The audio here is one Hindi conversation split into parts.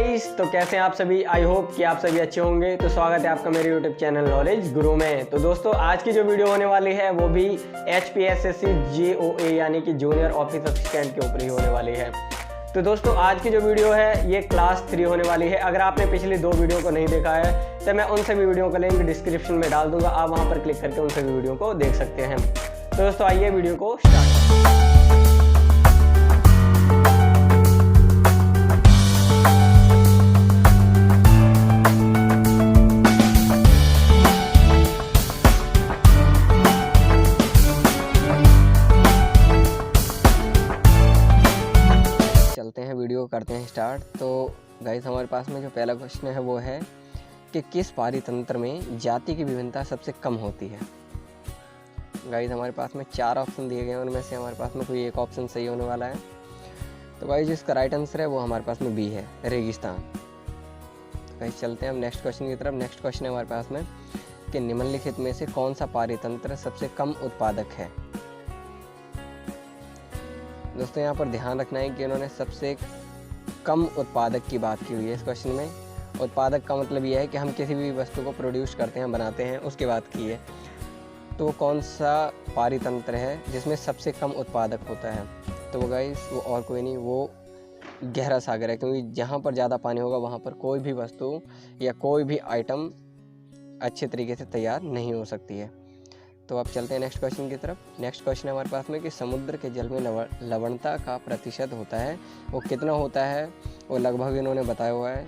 गाइस, तो कैसे हैं आप सभी। आई होप कि आप सभी अच्छे होंगे। तो स्वागत है आपका मेरे यूट्यूब चैनल नॉलेज गुरु में। तो दोस्तों, आज की जो वीडियो होने वाली है वो भी HPSSC JOA यानी कि जूनियर ऑफिस असिस्टेंट के ऊपर ही होने वाली है। तो दोस्तों, आज की जो वीडियो है ये क्लास 3 होने वाली है। अगर आपने पिछली 2 वीडियो को नहीं देखा है तो मैं उन सभी वीडियो का लिंक डिस्क्रिप्शन में डाल दूंगा, आप वहाँ पर क्लिक करके उन सभी वीडियो को देख सकते हैं। तो दोस्तों, आइए वीडियो को स्टार्ट करते हैं। चलते हैं, वीडियो करते हैं स्टार्ट। तो गाइस, हमारे पास में जो पहला क्वेश्चन है वो है कि किस पारितंत्र में जाति की विभिन्नता सबसे कम होती है। गाइस, हमारे पास में 4 ऑप्शन दिए गए हैं, उनमें से हमारे पास में कोई एक ऑप्शन सही होने वाला है। तो गाइस, जिसका राइट आंसर है वो हमारे पास में बी है, रेगिस्तान। गाइस, चलते हैं हम नेक्स्ट क्वेश्चन की तरफ। नेक्स्ट क्वेश्चन है हमारे पास में कि निम्नलिखित में से कौन सा पारितंत्र सबसे कम उत्पादक है। दोस्तों, यहाँ पर ध्यान रखना है कि उन्होंने सबसे कम उत्पादक की बात की हुई है इस क्वेश्चन में। उत्पादक का मतलब यह है कि हम किसी भी वस्तु को प्रोड्यूस करते हैं, बनाते हैं, उसकी बात की है। तो वो कौन सा पारितंत्र है जिसमें सबसे कम उत्पादक होता है। तो वो गाइस, वो और कोई नहीं, वो गहरा सागर है। क्योंकि जहाँ पर ज़्यादा पानी होगा वहाँ पर कोई भी वस्तु या कोई भी आइटम अच्छे तरीके से तैयार नहीं हो सकती है। तो अब चलते हैं नेक्स्ट क्वेश्चन की तरफ। नेक्स्ट क्वेश्चन है हमारे पास में कि समुद्र के जल में लवणता का प्रतिशत होता है, वो कितना होता है। वो लगभग इन्होंने बताया हुआ है।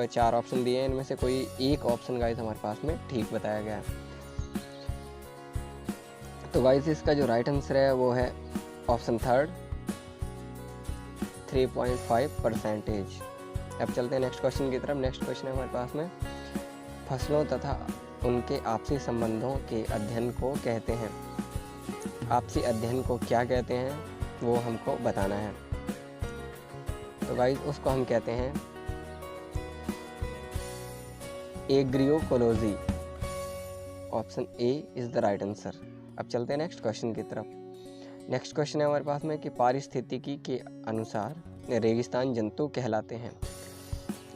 4 ऑप्शन दिए हैं, इनमें से कोई एक ऑप्शन गाइस हमारे पास में ठीक बताया गया है। तो गाइस, इसका जो राइट आंसर है वो है ऑप्शन 3, 3.5%। अब चलते हैं नेक्स्ट क्वेश्चन की तरफ। नेक्स्ट क्वेश्चन है हमारे पास में फसलों तथा उनके आपसी संबंधों के अध्ययन को कहते हैं। आपसी अध्ययन को क्या कहते हैं वो हमको बताना है। तो गाइस, उसको हम कहते हैं agroecology. Option A is the right answer. अब चलते हैं नेक्स्ट क्वेश्चन की तरफ। नेक्स्ट क्वेश्चन है हमारे पास में कि पारिस्थितिकी के अनुसार रेगिस्तान जंतु कहलाते हैं।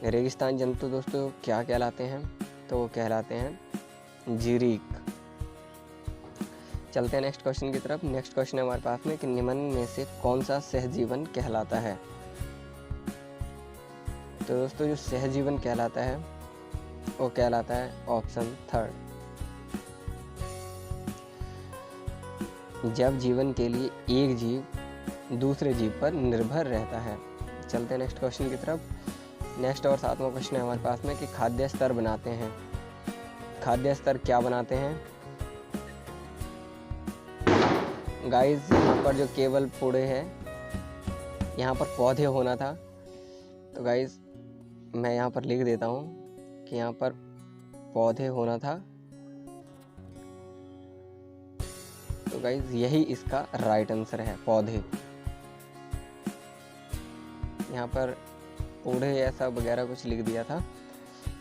रेगिस्तान जंतु दोस्तों क्या कहलाते हैं, तो वो कहलाते हैं जीरीक। चलते हैं नेक्स्ट क्वेश्चन की तरफ। नेक्स्ट क्वेश्चन है हमारे पास में कि निम्न में से कौन सा सहजीवन कहलाता है। तो दोस्तों, जो सहजीवन कहलाता है वो कहलाता है ऑप्शन 3, जब जीवन के लिए एक जीव दूसरे जीव पर निर्भर रहता है। चलते हैं नेक्स्ट क्वेश्चन की तरफ। नेक्स्ट और 7वां क्वेश्चन है हमारे पास में कि खाद्य स्तर बनाते हैं। खाद्य स्तर क्या बनाते हैं। गाइस, यहाँ पर जो केवल पुड़े है, यहाँ पर पौधे होना था। तो गाइस, मैं यहाँ पर लिख देता हूँ कि यहाँ पर पौधे होना था। तो गाइस, यही इसका राइट आंसर है, पौधे। यहाँ पर पुड़े ऐसा वगैरह कुछ लिख दिया था,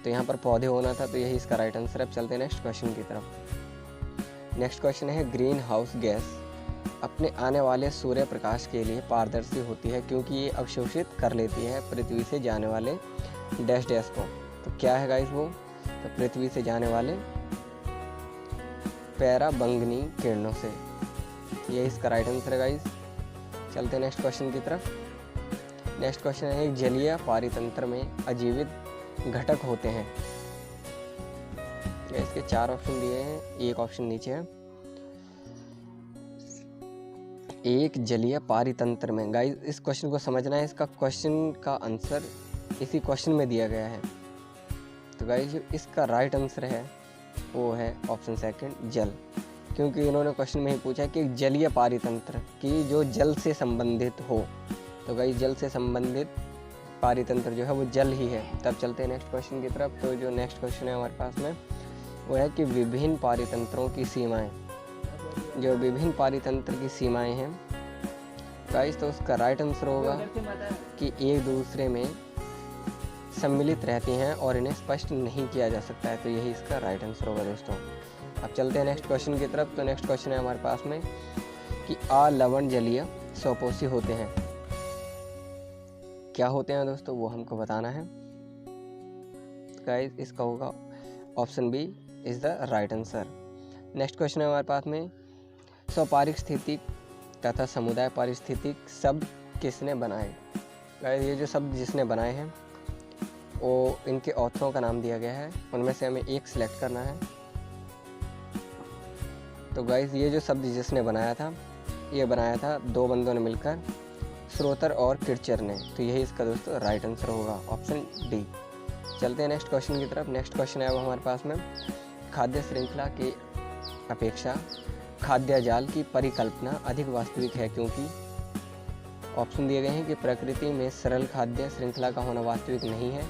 तो यहाँ पर पौधे होना था, तो यही इसका राइट आंसर है। अब चलते हैं नेक्स्ट क्वेश्चन की तरफ। नेक्स्ट क्वेश्चन है ग्रीन हाउस गैस अपने आने वाले सूर्य प्रकाश के लिए पारदर्शी होती है क्योंकि ये अवशोषित कर लेती है पृथ्वी से जाने वाले डैश डैश को। तो क्या है गाइस वो, तो पृथ्वी से जाने वाले पराबैंगनी किरणों से। ये इसका राइट आंसर है गाइस। चलते हैं नेक्स्ट क्वेश्चन की तरफ। नेक्स्ट क्वेश्चन है जलीय पारितंत्र में अजीवित घटक होते हैं। इसके 4 ऑप्शन दिए हैं, एक ऑप्शन नीचे है। एक जलीय पारितंत्र में, गाइस इस क्वेश्चन को समझना है, इसका क्वेश्चन का आंसर इसी क्वेश्चन में दिया गया है। तो गाइस, जो इसका राइट आंसर है वो है ऑप्शन 2, जल। क्योंकि इन्होंने क्वेश्चन में ही पूछा कि जलीय पारितंत्र की जो जल से संबंधित हो। तो गाइस, जल से संबंधित पारितंत्र जो है वो जल ही है। तब चलते हैं नेक्स्ट क्वेश्चन की तरफ। तो जो नेक्स्ट क्वेश्चन है हमारे पास में वो है कि विभिन्न पारितंत्रों की सीमाएं। जो विभिन्न पारितंत्र की सीमाएं हैं गाइस, तो उसका राइट आंसर होगा कि एक दूसरे में सम्मिलित रहती हैं और इन्हें स्पष्ट नहीं किया जा सकता है। तो यही इसका राइट आंसर होगा दोस्तों। अब चलते हैं नेक्स्ट क्वेश्चन की तरफ। तो नेक्स्ट क्वेश्चन है हमारे पास में कि अलवण जलीय स्वपोषी होते हैं। क्या होते हैं दोस्तों वो हमको बताना है। गाइस इसका होगा option B is the right answer. Next question है हमारे पास में, स्वपारिस्थितिक तथा समुदाय पारिस्थितिक शब्द किसने बनाए। गाइस ये जो शब्द जिसने बनाए हैं वो इनके ऑथरों का नाम दिया गया है, उनमें से हमें एक सिलेक्ट करना है। तो गाइस ये जो शब्द जिसने बनाया था ये बनाया था दो बंदों ने मिलकर, श्रोतर और किरचर ने। तो यही इसका दोस्तों राइट आंसर होगा, ऑप्शन डी। चलते हैं नेक्स्ट क्वेश्चन की तरफ। नेक्स्ट क्वेश्चन है अब हमारे पास में, खाद्य श्रृंखला की अपेक्षा खाद्य जाल की परिकल्पना अधिक वास्तविक है क्योंकि। ऑप्शन दिए गए हैं कि प्रकृति में सरल खाद्य श्रृंखला का होना वास्तविक नहीं है,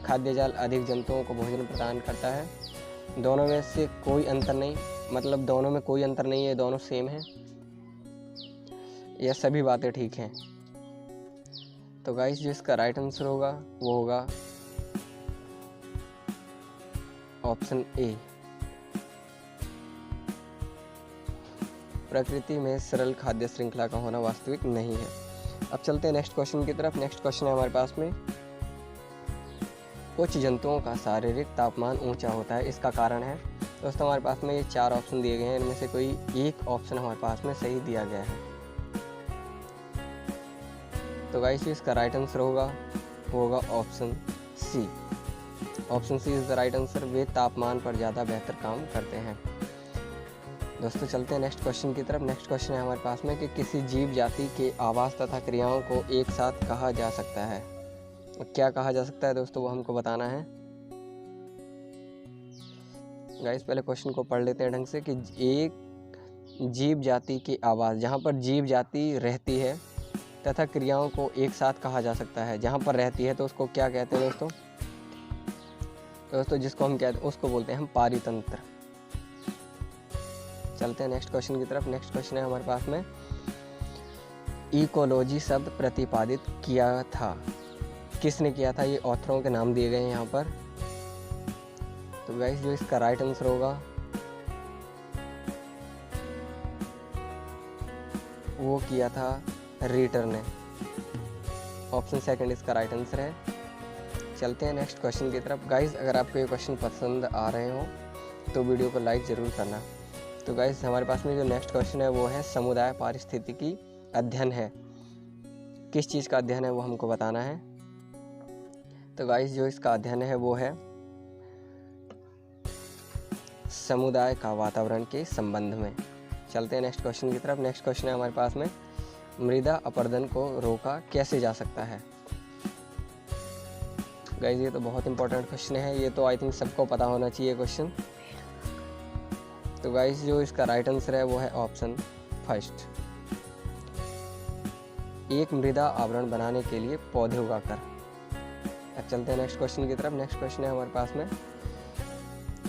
खाद्य जाल अधिक जंतुओं को भोजन प्रदान करता है, दोनों में से कोई अंतर नहीं, मतलब दोनों में कोई अंतर नहीं है, दोनों सेम है, यह सभी बातें ठीक हैं। तो गाइस जो इसका राइट आंसर होगा वो होगा ऑप्शन ए, प्रकृति में सरल खाद्य श्रृंखला का होना वास्तविक नहीं है। अब चलते हैं नेक्स्ट क्वेश्चन की तरफ। नेक्स्ट क्वेश्चन है हमारे पास में, कुछ जंतुओं का शारीरिक तापमान ऊंचा होता है, इसका कारण है। दोस्तों हमारे पास में ये 4 ऑप्शन दिए गए हैं, इनमें से कोई एक ऑप्शन हमारे पास में सही दिया गया है। तो गाइस इसका राइट आंसर होगा वो होगा option C. Option C is the right answer, वे तापमान पर ज़्यादा बेहतर काम करते हैं। दोस्तों चलते हैं नेक्स्ट क्वेश्चन की तरफ। नेक्स्ट क्वेश्चन है हमारे पास में कि किसी जीव जाति के आवास तथा क्रियाओं को एक साथ कहा जा सकता है। क्या कहा जा सकता है दोस्तों वो हमको बताना है। गाइस पहले क्वेश्चन को पढ़ लेते हैं ढंग से, कि एक जीव जाति की आवाज़, जहाँ पर जीव जाति रहती है तथा क्रियाओं को एक साथ कहा जा सकता है। जहाँ पर रहती है तो उसको क्या कहते हैं दोस्तों? दोस्तों जिसको हम कहते हैं उसको बोलते हैं हम पारितंत्र। चलते हैं नेक्स्ट क्वेश्चन की तरफ। नेक्स्ट क्वेश्चन है हमारे पास में, इकोलॉजी शब्द प्रतिपादित किया था, किसने किया था? ये ऑथरों के नाम दिए गए हैं यहाँ पर। तो गाइस जो इसका राइट आंसर होगा वो किया था रीटर ने। ऑप्शन सेकंड इसका राइट आंसर है। चलते हैं नेक्स्ट क्वेश्चन की तरफ। गाइस अगर आपको ये क्वेश्चन पसंद आ रहे हो तो वीडियो को लाइक ज़रूर करना। तो गाइस हमारे पास में जो नेक्स्ट क्वेश्चन है वो है समुदाय पारिस्थितिकी अध्ययन है, किस चीज़ का अध्ययन है वो हमको बताना है। तो गाइस जो इसका अध्ययन है वो है समुदाय का वातावरण के संबंध में। चलते हैं नेक्स्ट क्वेश्चन की तरफ। नेक्स्ट क्वेश्चन है हमारे पास में, मृदा अपरदन को रोका कैसे जा सकता है? गाइस ये तो बहुत इंपॉर्टेंट क्वेश्चन है, ये तो आई थिंक सबको पता होना चाहिए क्वेश्चन। तो गाइस जो इसका राइट आंसर है वो है ऑप्शन फर्स्ट, एक मृदा आवरण बनाने के लिए पौधे उगाकर। अब चलते हैं नेक्स्ट क्वेश्चन की तरफ। नेक्स्ट क्वेश्चन है हमारे पास में,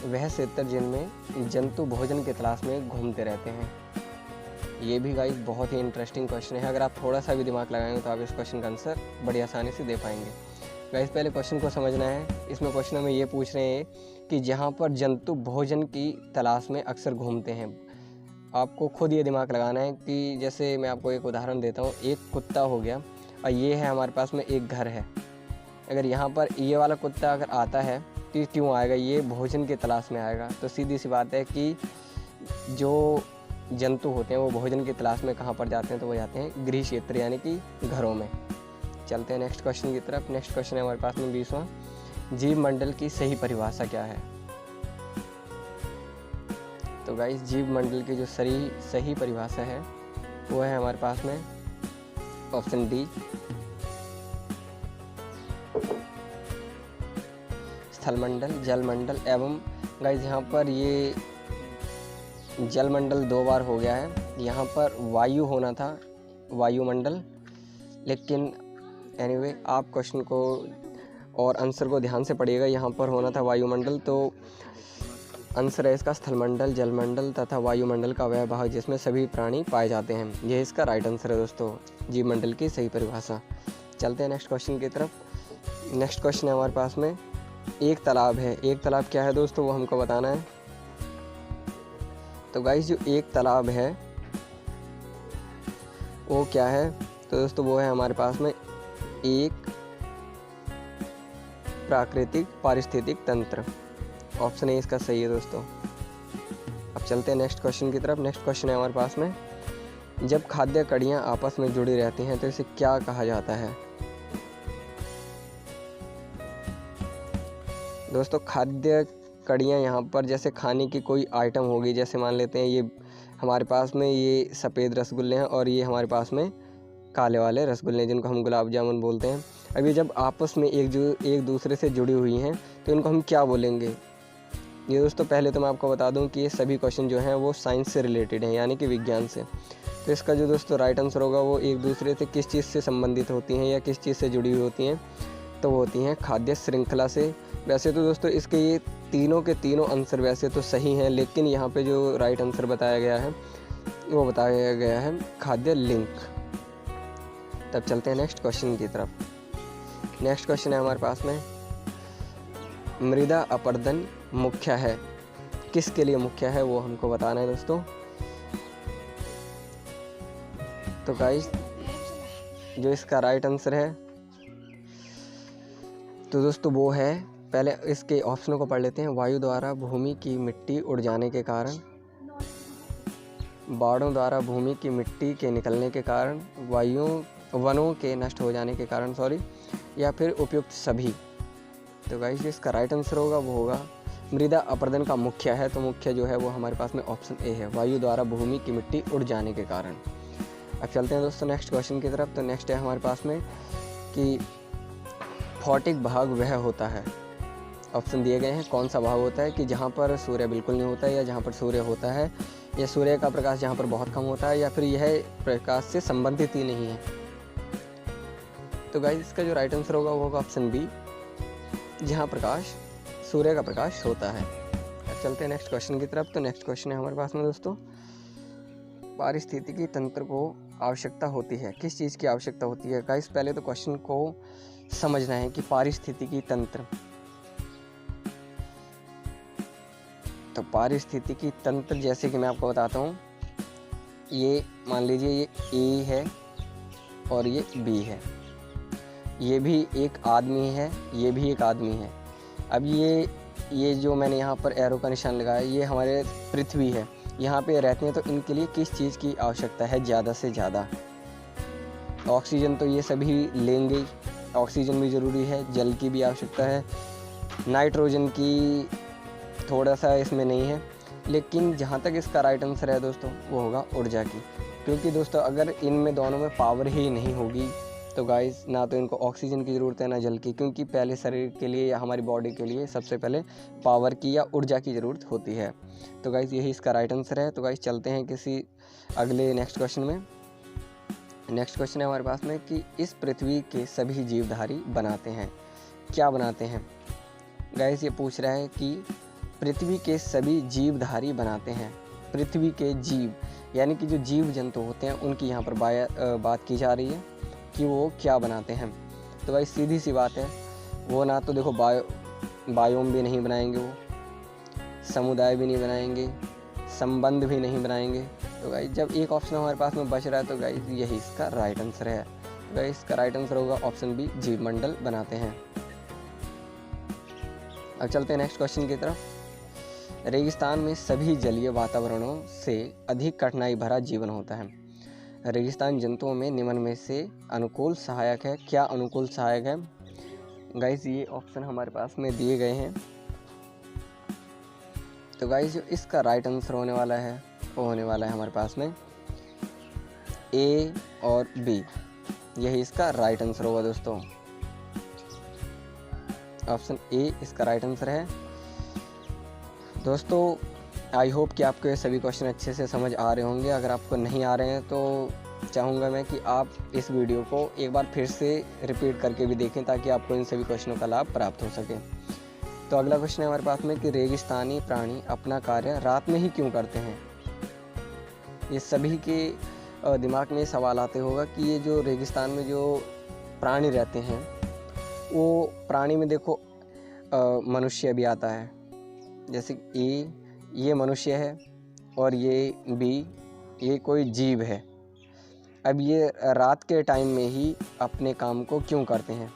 वह क्षेत्र जिनमें जंतु भोजन की तलाश में घूमते रहते हैं। ये भी गाइस बहुत ही इंटरेस्टिंग क्वेश्चन है, अगर आप थोड़ा सा भी दिमाग लगाएंगे तो आप इस क्वेश्चन का आंसर बड़ी आसानी से दे पाएंगे। गाइस पहले क्वेश्चन को समझना है। इसमें क्वेश्चन में ये पूछ रहे हैं कि जहाँ पर जंतु भोजन की तलाश में अक्सर घूमते हैं, आपको खुद ये दिमाग लगाना है कि जैसे मैं आपको एक उदाहरण देता हूँ, एक कुत्ता हो गया और ये है हमारे पास में एक घर है। अगर यहाँ पर ये वाला कुत्ता अगर आता है तो क्यों आएगा? ये भोजन की तलाश में आएगा। तो सीधी सी बात है कि जो जंतु होते हैं वो भोजन की तलाश में कहाँ पर जाते हैं? तो वो जाते हैं गृह क्षेत्र यानी कि घरों में। चलते हैं नेक्स्ट क्वेश्चन की तरफ। नेक्स्ट क्वेश्चन है हमारे पास में 20वां, जीव मंडल की सही परिभाषा क्या है? तो गाइस जीव मंडल की जो सही परिभाषा है वो है हमारे पास में ऑप्शन डी, स्थलमंडल, जलमंडल एवं। गाइस यहाँ पर ये जलमंडल 2 बार हो गया है, यहाँ पर वायु होना था वायुमंडल, लेकिन एनीवे आप क्वेश्चन को और आंसर को ध्यान से पढ़िएगा। यहाँ पर होना था वायुमंडल, तो आंसर है इसका स्थलमंडल, जलमंडल तथा वायुमंडल का वह भाग जिसमें सभी प्राणी पाए जाते हैं। यह इसका राइट आंसर है दोस्तों, जीव मंडल की सही परिभाषा। चलते हैं नेक्स्ट क्वेश्चन की तरफ। नेक्स्ट क्वेश्चन है हमारे पास में, एक तालाब है। एक तालाब क्या है दोस्तों वो हमको बताना है। तो गाइस जो एक तालाब है वो क्या है? तो दोस्तों वो है हमारे पास में एक प्राकृतिक पारिस्थितिक तंत्र। ऑप्शन ए इसका सही है दोस्तों। अब चलते हैं नेक्स्ट क्वेश्चन की तरफ। नेक्स्ट क्वेश्चन है हमारे पास में, जब खाद्य कड़ियाँ आपस में जुड़ी रहती हैं तो इसे क्या कहा जाता है? दोस्तों खाद्य कड़ियाँ यहाँ पर जैसे खाने की कोई आइटम होगी, जैसे मान लेते हैं ये हमारे पास में ये सफ़ेद रसगुल्ले हैं और ये हमारे पास में काले वाले रसगुल्ले जिनको हम गुलाब जामुन बोलते हैं। अब ये जब आपस में एक दूसरे से जुड़ी हुई हैं तो इनको हम क्या बोलेंगे? ये दोस्तों पहले तो मैं आपको बता दूं कि ये सभी क्वेश्चन जो हैं वो साइंस से रिलेटेड हैं, यानी कि विज्ञान से। तो इसका जो दोस्तों राइट आंसर होगा वो एक दूसरे से किस चीज़ से संबंधित होती हैं या किस चीज़ से जुड़ी हुई होती हैं, तो वो होती हैं खाद्य श्रृंखला से। वैसे तो दोस्तों इसके ये तीनों के तीनों आंसर वैसे तो सही हैं, लेकिन यहाँ पे जो राइट आंसर बताया गया है वो बताया गया है खाद्य लिंक। तब चलते हैं नेक्स्ट क्वेश्चन की तरफ। नेक्स्ट क्वेश्चन है हमारे पास में, मृदा अपरदन मुख्य है, किसके लिए मुख्य है वो हमको बताना है दोस्तों। तो गाइस जो इसका राइट आंसर है तो दोस्तों वो है, पहले इसके ऑप्शनों को पढ़ लेते हैं। वायु द्वारा भूमि की मिट्टी उड़ जाने के कारण, बाढ़ों द्वारा भूमि की मिट्टी के निकलने के कारण, वनों के नष्ट हो जाने के कारण या फिर उपयुक्त सभी। तो गाइस इसका राइट आंसर होगा वो होगा मृदा अपरदन का मुख्य है। तो मुख्य जो है वो हमारे पास में ऑप्शन ए है, वायु द्वारा भूमि की मिट्टी उड़ जाने के कारण। अब चलते हैं दोस्तों नेक्स्ट क्वेश्चन की तरफ। तो नेक्स्ट है हमारे पास में कि भौतिक भाग वह होता है, ऑप्शन दिए गए हैं, कौन सा भाग होता है कि जहाँ पर सूर्य बिल्कुल नहीं होता है, या जहाँ पर सूर्य होता है, या सूर्य का प्रकाश जहाँ पर बहुत कम होता है, या फिर यह प्रकाश से संबंधित ही नहीं है। तो गाइस इसका जो राइट आंसर होगा वो होगा ऑप्शन बी, जहाँ प्रकाश सूर्य का प्रकाश होता है। अब चलते हैं नेक्स्ट क्वेश्चन की तरफ। तो नेक्स्ट क्वेश्चन है हमारे पास में दोस्तों, पारिस्थितिकी तंत्र को आवश्यकता होती है, किस चीज़ की आवश्यकता होती है? गाइस पहले तो क्वेश्चन को समझना है कि पारिस्थितिकी तंत्र, तो पारिस्थितिकी तंत्र जैसे कि मैं आपको बताता हूँ, ये मान लीजिए ये ए है और ये बी है, ये भी एक आदमी है, ये भी एक आदमी है। अब ये जो मैंने यहाँ पर एरो का निशान लगाया, ये हमारे पृथ्वी है, यहाँ पे रहते हैं, तो इनके लिए किस चीज़ की आवश्यकता है ज़्यादा से ज़्यादा? ऑक्सीजन तो ये सभी लेंगे, ऑक्सीजन भी ज़रूरी है, जल की भी आवश्यकता है, नाइट्रोजन की थोड़ा सा इसमें नहीं है, लेकिन जहाँ तक इसका राइट आंसर है दोस्तों वो होगा ऊर्जा की। क्योंकि दोस्तों अगर इनमें दोनों में पावर ही नहीं होगी तो गाइस ना तो इनको ऑक्सीजन की ज़रूरत है ना जल की, क्योंकि पहले शरीर के लिए या हमारी बॉडी के लिए सबसे पहले पावर की या ऊर्जा की ज़रूरत होती है। तो गाइस यही इसका राइट आंसर है। तो गाइस चलते हैं किसी अगले नेक्स्ट क्वेश्चन में। नेक्स्ट क्वेश्चन है हमारे पास में कि इस पृथ्वी के सभी जीवधारी बनाते हैं, क्या बनाते हैं? गाइस ये पूछ रहा है कि पृथ्वी के सभी जीवधारी बनाते हैं, पृथ्वी के जीव यानी कि जो जीव जंतु होते हैं उनकी यहाँ पर बात की जा रही है कि वो क्या बनाते हैं। तो भाई सीधी सी बात है, वो ना तो देखो बायोम भी नहीं बनाएंगे, वो समुदाय भी नहीं बनाएंगे, संबंध भी नहीं बनाएंगे। तो गाइस जब एक ऑप्शन हमारे पास में बच रहा है तो गाइस यही इसका राइट आंसर है। तो गाइस इसका राइट आंसर होगा ऑप्शन बी, जीव मंडल बनाते हैं। अब चलते हैं नेक्स्ट क्वेश्चन की तरफ। रेगिस्तान में सभी जलीय वातावरणों से अधिक कठिनाई भरा जीवन होता है। रेगिस्तान जंतुओं में निम्न में से अनुकूल सहायक है, क्या अनुकूल सहायक है? गाइस ये ऑप्शन हमारे पास में दिए गए हैं। तो गाइस जो इसका राइट आंसर होने वाला है वो होने वाला है हमारे पास में ए और बी, यही इसका राइट आंसर होगा दोस्तों। ऑप्शन ए इसका राइट आंसर है। दोस्तों आई होप कि आपको ये सभी क्वेश्चन अच्छे से समझ आ रहे होंगे। अगर आपको नहीं आ रहे हैं तो चाहूँगा मैं कि आप इस वीडियो को एक बार फिर से रिपीट करके भी देखें ताकि आपको इन सभी क्वेश्चनों का लाभ प्राप्त हो सके। तो अगला क्वेश्चन है हमारे पास में कि रेगिस्तानी प्राणी अपना कार्य रात में ही क्यों करते हैं? ये सभी के दिमाग में सवाल आते होगा कि ये जो रेगिस्तान में जो प्राणी रहते हैं वो प्राणी में देखो मनुष्य भी आता है, जैसे ये मनुष्य है और ये बी ये कोई जीव है। अब ये रात के टाइम में ही अपने काम को क्यों करते हैं?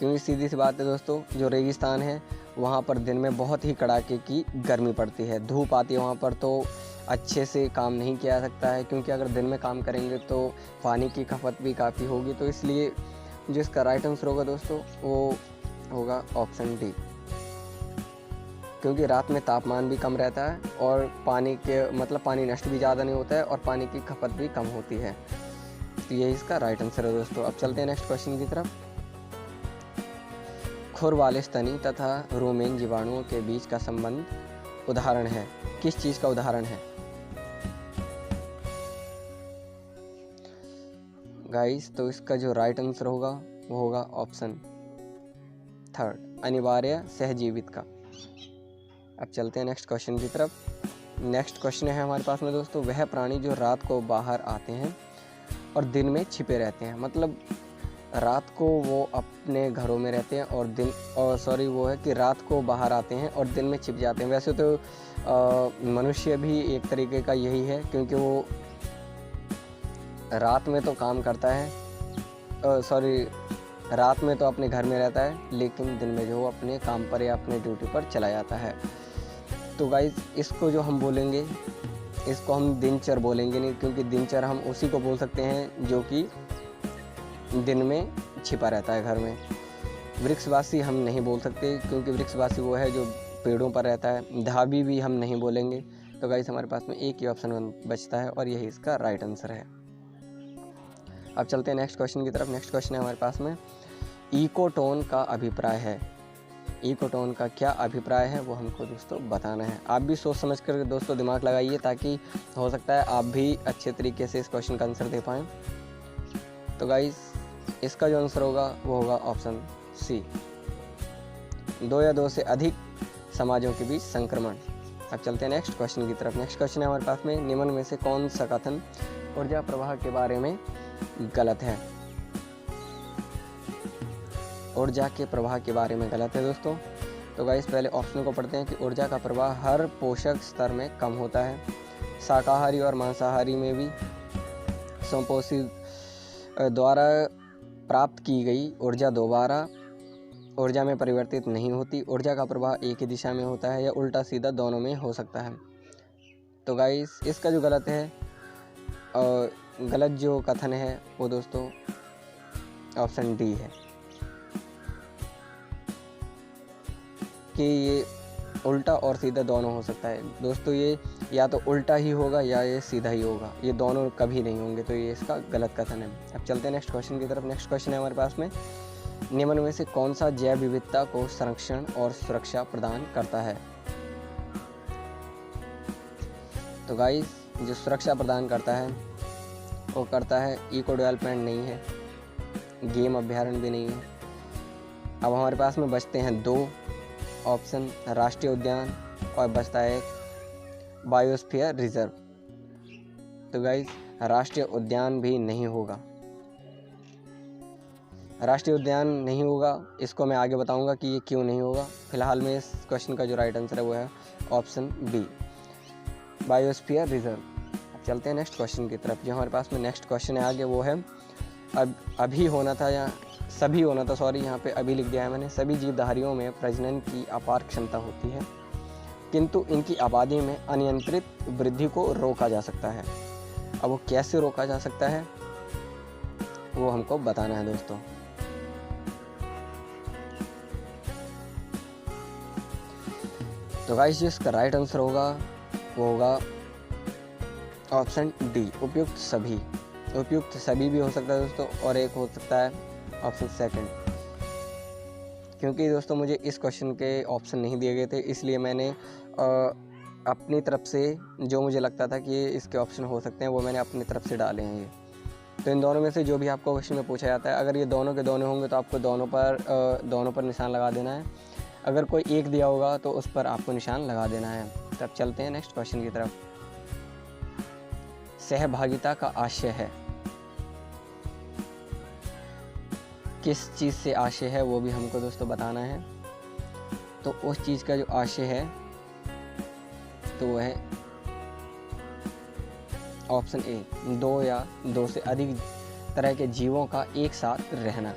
क्योंकि सीधी सी बात है दोस्तों, जो रेगिस्तान है वहाँ पर दिन में बहुत ही कड़ाके की गर्मी पड़ती है, धूप आती है वहाँ पर, तो अच्छे से काम नहीं किया जा सकता है, क्योंकि अगर दिन में काम करेंगे तो पानी की खपत भी काफ़ी होगी। तो इसलिए जो इसका राइट आंसर होगा दोस्तों वो होगा ऑप्शन डी, क्योंकि रात में तापमान भी कम रहता है और पानी पानी नष्ट भी ज़्यादा नहीं होता है और पानी की खपत भी कम होती है। तो यही इसका राइट आंसर है दोस्तों। अब चलते हैं नेक्स्ट क्वेश्चन की तरफ। खुर वाले स्तनी तथा रोमेन जीवाणुओं के बीच का संबंध उदाहरण है, किस चीज़ का उदाहरण है? गाइस, तो इसका जो राइट आंसर होगा वो होगा ऑप्शन थर्ड, अनिवार्य सहजीवित का। अब चलते हैं नेक्स्ट क्वेश्चन की तरफ। नेक्स्ट क्वेश्चन है हमारे पास में दोस्तों, वह प्राणी जो रात को बाहर आते हैं और दिन में छिपे रहते हैं। मतलब रात को वो अपने घरों में रहते हैं और वो है कि रात को बाहर आते हैं और दिन में छिप जाते हैं। वैसे तो मनुष्य भी एक तरीके का यही है, क्योंकि वो रात में तो काम करता है, रात में तो अपने घर में रहता है, लेकिन दिन में जो अपने काम पर या अपने ड्यूटी पर चला जाता है। तो गाइस, इसको जो हम बोलेंगे, इसको हम दिनचर बोलेंगे नहीं, क्योंकि दिनचर हम उसी को बोल सकते हैं जो कि दिन में छिपा रहता है घर में। वृक्षवासी हम नहीं बोल सकते, क्योंकि वृक्षवासी वो है जो पेड़ों पर रहता है। धाबी भी हम नहीं बोलेंगे। तो गाइस, हमारे पास में एक ही ऑप्शन बचता है और यही इसका राइट आंसर है। अब चलते हैं नेक्स्ट क्वेश्चन की तरफ। नेक्स्ट क्वेश्चन है हमारे पास में, इकोटोन का अभिप्राय है। इकोटोन का क्या अभिप्राय है वो हमको दोस्तों बताना है। आप भी सोच समझ कर दोस्तों दिमाग लगाइए, ताकि हो सकता है आप भी अच्छे तरीके से इस क्वेश्चन का आंसर दे पाएँ। तो गाइस, इसका जो आंसर होगा वो होगा ऑप्शन सी, 2 या 2 से अधिक समाजों के बीच संक्रमण। अब चलते हैं नेक्स्ट क्वेश्चन की तरफ। नेक्स्ट क्वेश्चन है हमारे पास में, निम्न में से कौन सा कथन ऊर्जा प्रवाह के बारे में गलत है? ऊर्जा के प्रवाह के बारे में गलत है दोस्तों। तो गाइस, पहले ऑप्शन को पढ़ते हैं कि ऊर्जा का प्रवाह हर पोषक स्तर में कम होता है। शाकाहारी और मांसाहारी में भी संपोषी द्वारा प्राप्त की गई ऊर्जा दोबारा ऊर्जा में परिवर्तित नहीं होती। ऊर्जा का प्रवाह एक ही दिशा में होता है या उल्टा सीधा दोनों में हो सकता है। तो गाइस, इसका जो गलत जो कथन है वो दोस्तों ऑप्शन डी है, कि ये उल्टा और सीधा दोनों हो सकता है। दोस्तों, ये या तो उल्टा ही होगा या ये सीधा ही होगा, ये दोनों कभी नहीं होंगे। तो ये इसका गलत कथन है। अब चलते हैं नेक्स्ट क्वेश्चन की तरफ। नेक्स्ट क्वेश्चन है हमारे पास में, निम्न में से कौन सा जैव विविधता को संरक्षण और सुरक्षा प्रदान करता है? तो गाइस, जो सुरक्षा प्रदान करता है वो करता है इको डेवलपमेंट नहीं है, गेम अभ्यारण्य भी नहीं है। अब हमारे पास में बचते हैं 2 ऑप्शन, राष्ट्रीय उद्यान और बचता है एक बायोस्फीयर रिजर्व। तो गाइस, राष्ट्रीय उद्यान भी नहीं होगा। राष्ट्रीय उद्यान नहीं होगा, इसको मैं आगे बताऊंगा कि ये क्यों नहीं होगा। फिलहाल में इस क्वेश्चन का जो राइट आंसर है वो है ऑप्शन बी, बायोस्फीयर रिजर्व। अब चलते हैं नेक्स्ट क्वेश्चन की तरफ। जो हमारे पास में नेक्स्ट क्वेश्चन है आगे वो है, अभी होना था या सभी होना था, सॉरी यहाँ पे अभी लिख दिया है मैंने। सभी जीवधारियों में प्रजनन की अपार क्षमता होती है, किंतु इनकी आबादी में अनियंत्रित वृद्धि को रोका जा सकता है। अब वो कैसे रोका जा सकता है वो हमको बताना है दोस्तों। तो गाइस, जो इसका राइट आंसर होगा वो होगा ऑप्शन डी, उपयुक्त सभी। उपयुक्त सभी भी हो सकता है दोस्तों, और एक हो सकता है ऑप्शन सेकंड। क्योंकि दोस्तों मुझे इस क्वेश्चन के ऑप्शन नहीं दिए गए थे, इसलिए मैंने अपनी तरफ से जो मुझे लगता था कि इसके ऑप्शन हो सकते हैं वो मैंने अपनी तरफ से डाले हैं। ये तो इन दोनों में से जो भी आपको क्वेश्चन में पूछा जाता है, अगर ये दोनों के दोनों होंगे तो आपको दोनों पर निशान लगा देना है। अगर कोई एक दिया होगा तो उस पर आपको निशान लगा देना है। तब चलते हैं नेक्स्ट क्वेश्चन की तरफ। सहभागिता का आशय है, किस चीज़ से आशय है वो भी हमको दोस्तों बताना है। तो उस चीज़ का जो आशय है तो वह है ऑप्शन ए, 2 या 2 से अधिक तरह के जीवों का एक साथ रहना।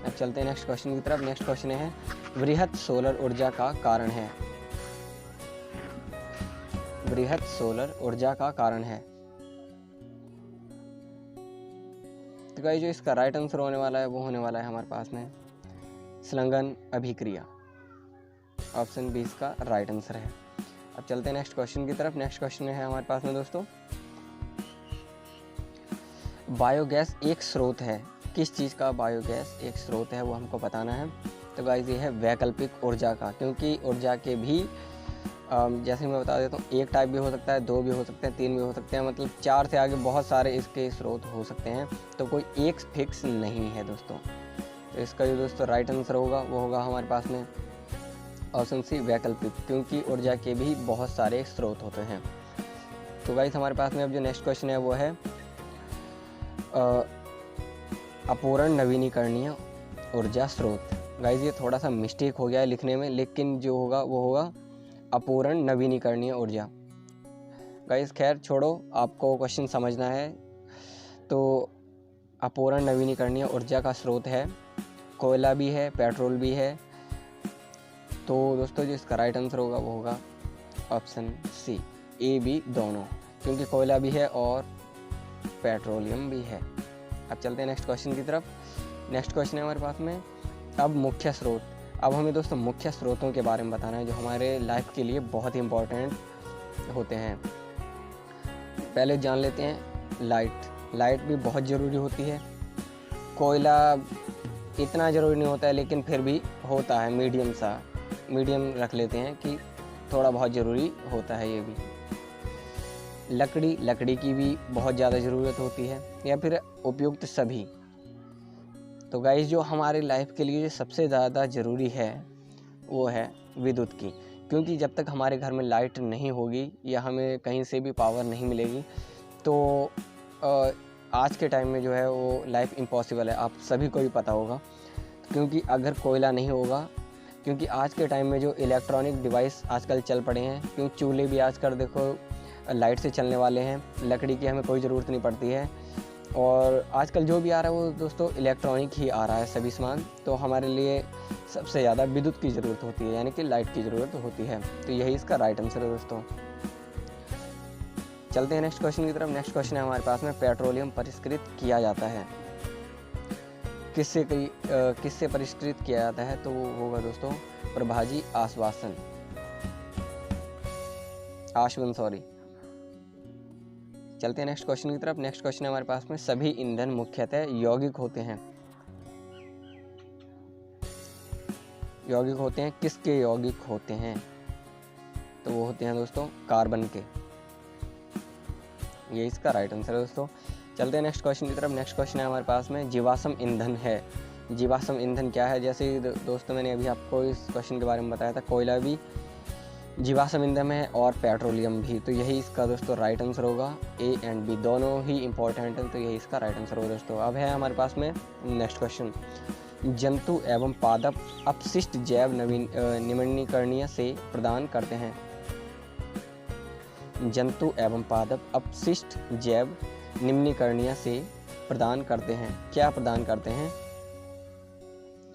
अब चलते हैं नेक्स्ट क्वेश्चन की तरफ। नेक्स्ट क्वेश्चन है वृहत सोलर ऊर्जा का कारण है। वृहत सोलर ऊर्जा का कारण है। तो गाइस जो इसका राइट आंसर होने वाला है वो होने वाला है हमारे पास में संलग्न अभिक्रिया। ऑप्शन बी इसका राइट आंसर है। अब चलते हैं नेक्स्ट क्वेश्चन की तरफ। नेक्स्ट क्वेश्चन है हमारे पास में दोस्तों, बायोगैस एक स्रोत है। किस चीज़ का बायोगैस एक स्रोत है वो हमको बताना है। तो गाइस ये है वैकल्पिक ऊर्जा का, क्योंकि ऊर्जा के भी जैसे मैं बता देता हूँ, एक टाइप भी हो सकता है, दो भी हो सकते हैं, तीन भी हो सकते हैं, मतलब चार से आगे बहुत सारे इसके स्रोत हो सकते हैं। तो कोई एक फिक्स नहीं है दोस्तों। तो इसका जो दोस्तों राइट आंसर होगा वो होगा हमारे पास में ऑप्शन सी वैकल्पिक, क्योंकि ऊर्जा के भी बहुत सारे स्रोत होते हैं। तो गाइस हमारे पास में अब जो नेक्स्ट क्वेश्चन है वो है अपूर्ण नवीनीकरणीय ऊर्जा स्रोत। गाइस ये थोड़ा सा मिस्टेक हो गया है लिखने में, लेकिन जो होगा वो होगा अपूर्ण नवीनीकरणीय ऊर्जा। गाइस खैर छोड़ो, आपको क्वेश्चन समझना है। तो अपूर्ण नवीनीकरणीय ऊर्जा का स्रोत है कोयला भी है, पेट्रोल भी है। तो दोस्तों जो इसका राइट आंसर होगा वो होगा ऑप्शन सी, ए बी दोनों, क्योंकि कोयला भी है और पेट्रोलियम भी है। अब चलते हैं नेक्स्ट क्वेश्चन की तरफ। नेक्स्ट क्वेश्चन है हमारे पास में अब मुख्य स्रोत। अब हमें दोस्तों मुख्य स्रोतों के बारे में बताना है जो हमारे लाइफ के लिए बहुत ही इम्पोर्टेंट होते हैं। पहले जान लेते हैं लाइट। लाइट भी बहुत ज़रूरी होती है। कोयला इतना ज़रूरी नहीं होता है, लेकिन फिर भी होता है, मीडियम रख लेते हैं कि थोड़ा बहुत ज़रूरी होता है ये भी। लकड़ी की भी बहुत ज़्यादा ज़रूरत होती है, या फिर उपयुक्त सभी। तो गाइस जो हमारे लाइफ के लिए सबसे ज़्यादा ज़रूरी है वो है विद्युत की, क्योंकि जब तक हमारे घर में लाइट नहीं होगी या हमें कहीं से भी पावर नहीं मिलेगी तो आज के टाइम में जो है वो लाइफ इम्पॉसिबल है। आप सभी को भी पता होगा, क्योंकि अगर कोयला नहीं होगा, क्योंकि आज के टाइम में जो इलेक्ट्रॉनिक डिवाइस आजकल चल पड़े हैं, क्योंकि चूल्हे भी आजकल देखो लाइट से चलने वाले हैं, लकड़ी की हमें कोई ज़रूरत नहीं पड़ती है। और आजकल जो भी आ रहा है वो दोस्तों इलेक्ट्रॉनिक ही आ रहा है सभी सामान। तो हमारे लिए सबसे ज़्यादा विद्युत की ज़रूरत होती है, यानी कि लाइट की ज़रूरत होती है। तो यही इसका राइट आंसर है दोस्तों। चलते हैं नेक्स्ट क्वेश्चन की तरफ। नेक्स्ट क्वेश्चन है हमारे पास में पेट्रोलियम परिष्कृत किया जाता है। किससे परिष्कृत किया जाता है? तो वो होगा दोस्तों प्रभाजी आश्वासन सॉरी। चलते हैं नेक्स्ट क्वेश्चन की तरफ। नेक्स्ट क्वेश्चन है हमारे पास में सभी ईंधन मुख्यतः यौगिक होते हैं। किसके यौगिक होते हैं? तो वो होते हैं दोस्तों कार्बन के। ये इसका राइट आंसर है दोस्तों। चलते हैं नेक्स्ट क्वेश्चन की तरफ। नेक्स्ट क्वेश्चन है हमारे पास में जीवाश्म ईंधन है। जीवाश्म ईंधन क्या है? जैसे दोस्तों मैंने अभी आपको इस क्वेश्चन के बारे में बताया था, कोयला भी जीवाश्म ईंधन है और पेट्रोलियम भी। तो यही इसका दोस्तों राइट आंसर होगा। ए एंड बी दोनों ही इंपॉर्टेंट है, तो यही इसका राइट आंसर होगा दोस्तों। अब है हमारे पास में नेक्स्ट क्वेश्चन, जंतु एवं पादप अपशिष्ट जैव निम्नीकरणीय से प्रदान करते हैं। जंतु एवं पादप अपशिष्ट जैव निम्नीकरणीय से प्रदान करते हैं। क्या प्रदान करते हैं?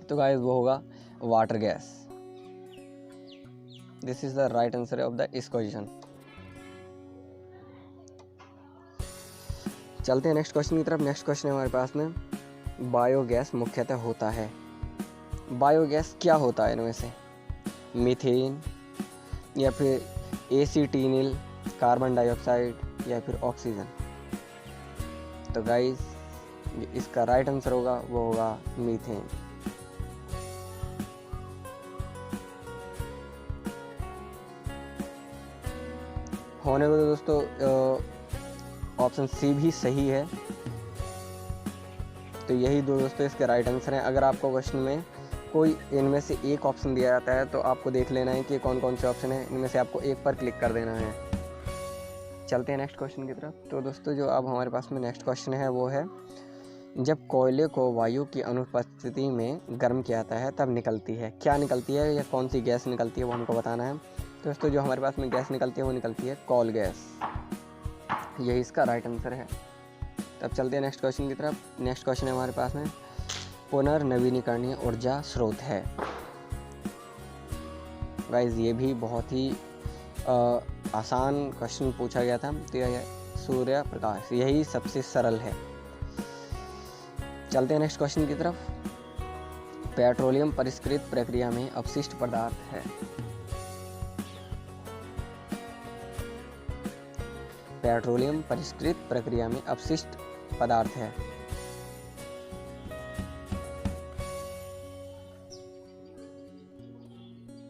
तो गाइस वो होगा water gas. This is the right answer of the इस क्वेश्चन। चलते हैं नेक्स्ट क्वेश्चन की तरफ। नेक्स्ट क्वेश्चन है हमारे पास में बायोगैस मुख्यतः होता है। बायोगैस क्या होता है इनमें से? मीथेन या फिर एसीटिनिल, कार्बन डाइऑक्साइड या फिर ऑक्सीजन। तो गाइस इसका राइट आंसर होगा वो होगा मीथेन। होने को तो दोस्तों ऑप्शन सी भी सही है। तो यही दो दोस्तों इसके राइट आंसर हैं। अगर आपको क्वेश्चन में कोई इनमें से एक ऑप्शन दिया जाता है तो आपको देख लेना है कि कौन कौन से ऑप्शन है, इनमें से आपको एक पर क्लिक कर देना है। चलते हैं नेक्स्ट क्वेश्चन की तरफ। तो दोस्तों जो अब हमारे पास में नेक्स्ट क्वेश्चन है वो है, जब कोयले को वायु की अनुपस्थिति में गर्म किया जाता है तब निकलती है, क्या निकलती है या कौन सी गैस निकलती है वो हमको बताना है। दोस्तों जो हमारे पास में गैस निकलती है वो निकलती है कोल गैस। यही इसका राइट आंसर है। तब चलते हैं नेक्स्ट क्वेश्चन की तरफ। नेक्स्ट क्वेश्चन है हमारे पास में, पुनर्नवीनीकरणीय ऊर्जा स्रोत है? गाइस ये भी बहुत ही आसान क्वेश्चन पूछा गया था। तो यह सूर्य प्रकाश, यही सबसे सरल है। चलते हैं नेक्स्ट क्वेश्चन की तरफ। पेट्रोलियम परिष्कृत प्रक्रिया में अपशिष्ट पदार्थ है। पेट्रोलियम परिष्कृत प्रक्रिया में अपशिष्ट पदार्थ है।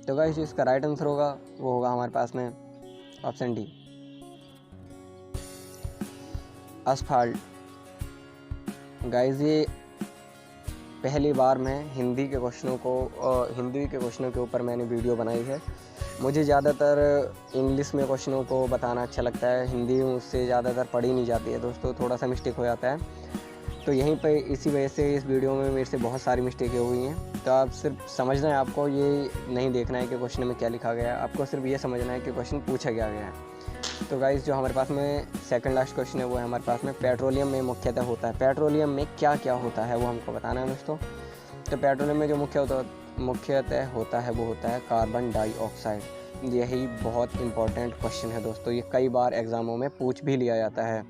तो गाइस जो इसका राइट आंसर होगा वो होगा हमारे पास में ऑप्शन डी, असफाल्ट। गाइस ये पहली बार मैं हिंदी के क्वेश्चनों के ऊपर मैंने वीडियो बनाई है। मुझे ज़्यादातर इंग्लिश में क्वेश्चनों को बताना अच्छा लगता है, हिंदी मुझसे ज़्यादातर पढ़ी नहीं जाती है दोस्तों, थोड़ा सा मिस्टेक हो जाता है। तो यहीं पे इसी वजह से इस वीडियो में मेरे से बहुत सारी मिस्टेकें हुई हैं। तो आप सिर्फ समझना है, आपको ये नहीं देखना है कि क्वेश्चन में क्या लिखा गया है, आपको सिर्फ ये समझना है कि क्वेश्चन पूछा गया है। तो गाइस जो हमारे पास में सेकंड लास्ट क्वेश्चन है वो है हमारे पास में पेट्रोलियम में मुख्यतः होता है। पेट्रोलियम में क्या क्या होता है वो हमको बताना है दोस्तों। तो पेट्रोलियम में जो मुख्यतः होता है वो होता है कार्बन डाइऑक्साइड। यही बहुत इंपॉर्टेंट क्वेश्चन है दोस्तों, ये कई बार एग्जामों में पूछ भी लिया जाता है।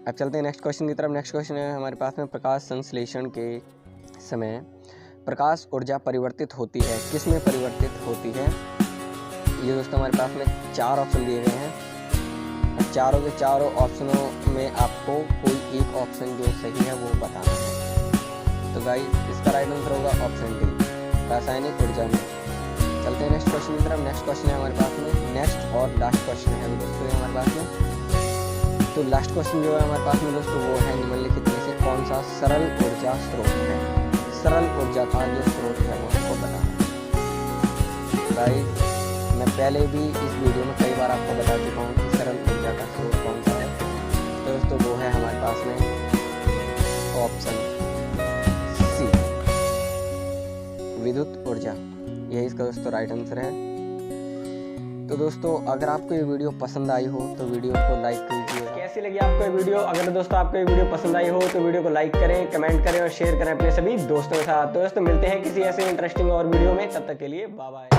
अब चलते हैं नेक्स्ट क्वेश्चन की तरफ। नेक्स्ट क्वेश्चन है हमारे पास में प्रकाश संश्लेषण के समय प्रकाश ऊर्जा परिवर्तित होती है, किस में परिवर्तित होती है? ये दोस्तों हमारे पास में 4 ऑप्शन दिए गए हैं। चारों के चारों ऑप्शनों में आपको कोई एक ऑप्शन जो सही है वो बताना है। तो गाइस इसका राइट आंसर होगा ऑप्शन डी, रासायनिक ऊर्जा में। चलते हैं नेक्स्ट क्वेश्चन की तरफ। नेक्स्ट क्वेश्चन है हमारे पास में, नेक्स्ट और लास्ट क्वेश्चन है दोस्तों ये हमारे पास में। तो लास्ट क्वेश्चन जो है हमारे पास में दोस्तों वो है निम्नलिखित में से कौन सा सरल ऊर्जा स्रोत है? सरल ऊर्जा का जो स्रोत है वो आपको बताना है। गाइस मैं पहले भी इस वीडियो में कई बार आपको बता चुका हूँ कि सरल ऊर्जा का स्रोत कौन सा है। तो दोस्तों वो है हमारे पास में ऑप्शन सी, विद्युत ऊर्जा। यही इसका दोस्तों राइट आंसर है। तो दोस्तों अगर आपको ये वीडियो पसंद आई हो तो वीडियो को लाइक कीजिए। कैसी लगी आपको ये वीडियो? अगर दोस्तों आपको ये वीडियो पसंद आई हो तो वीडियो को लाइक करें, कमेंट करें और शेयर करें अपने सभी दोस्तों के साथ। तो दोस्तों मिलते हैं किसी ऐसे इंटरेस्टिंग और वीडियो में, तब तक के लिए बाय बाय।